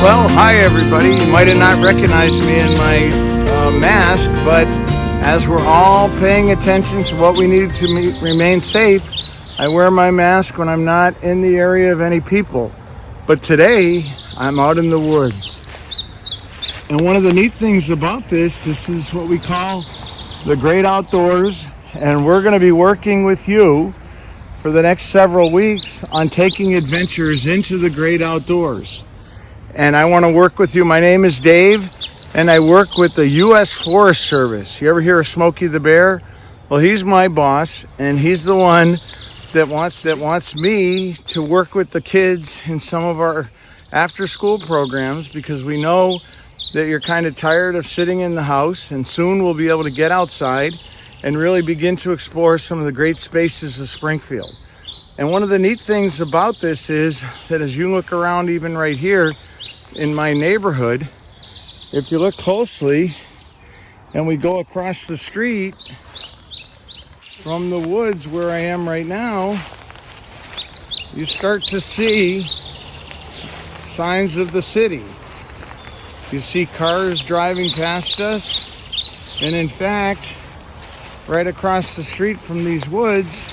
Well, hi everybody. You might have not recognized me in my mask, but as we're all paying attention to what we need to remain safe, I wear my mask when I'm not in the area of any people. But today, I'm out in the woods. And one of the neat things about this is what we call the great outdoors, and we're going to be working with you for the next several weeks on taking adventures into the great outdoors. And I want to work with you. My name is Dave, and I work with the U.S. Forest Service. You ever hear of Smokey the Bear? Well, he's my boss, and he's the one that wants me to work with the kids in some of our after-school programs, because we know that you're kind of tired of sitting in the house, and soon we'll be able to get outside and really begin to explore some of the great spaces of Springfield. And one of the neat things about this is that as you look around, even right here in my neighborhood, if you look closely and we go across the street from the woods where I am right now, you start to see signs of the city. You see cars driving past us, and in fact, right across the street from these woods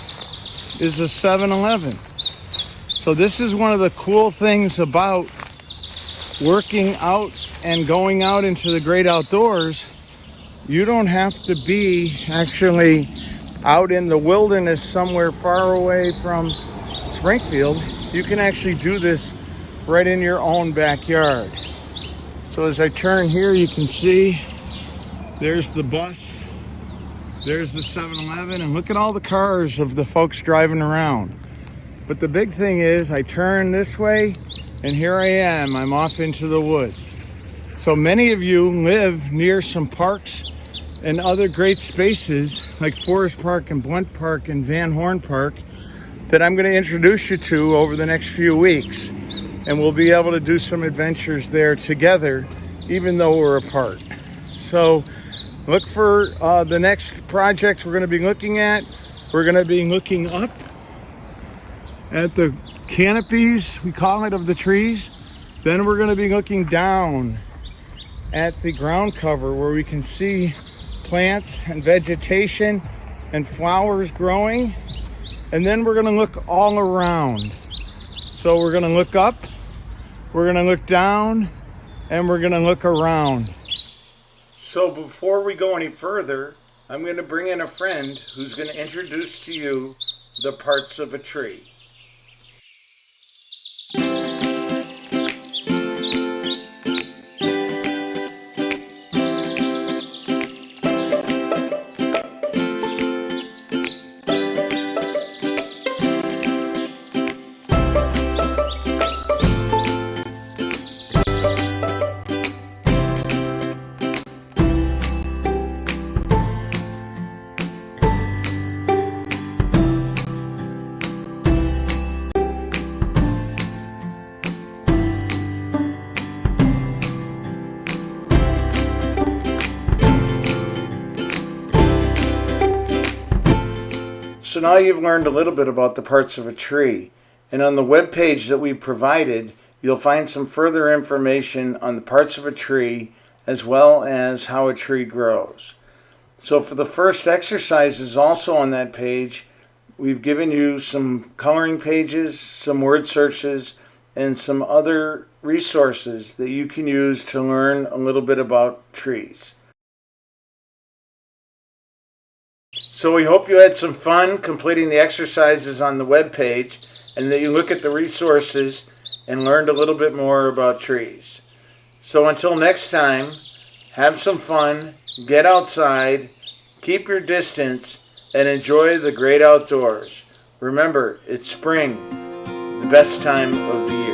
is a 7-Eleven. So this is one of the cool things about working out and going out into the great outdoors. You don't have to be actually out in the wilderness somewhere far away from Springfield. You can actually do this right in your own backyard. So as I turn here, you can see there's the bus, there's the 7-Eleven, and look at all the cars of the folks driving around. But the big thing is I turn this way, and here I am. I'm off into the woods. So many of you live near some parks and other great spaces like Forest Park and Blunt Park and Van Horn Park that I'm going to introduce you to over the next few weeks. And we'll be able to do some adventures there together, even though we're apart. So look for the next project we're going to be looking at. We're going to be looking up at the canopies, we call it, of the trees. Then we're going to be looking down at the ground cover where we can see plants and vegetation and flowers growing. And then we're going to look all around. So we're going to look up, we're going to look down, and we're going to look around. So before we go any further, I'm going to bring in a friend who's going to introduce to you the parts of a tree. So now you've learned a little bit about the parts of a tree. And on the web page that we provided, you'll find some further information on the parts of a tree as well as how a tree grows. So for the first exercises also on that page, we've given you some coloring pages, some word searches, and some other resources that you can use to learn a little bit about trees. So we hope you had some fun completing the exercises on the web page, and that you look at the resources and learned a little bit more about trees. So until next time, have some fun, get outside, keep your distance, and enjoy the great outdoors. Remember, it's spring, the best time of the year.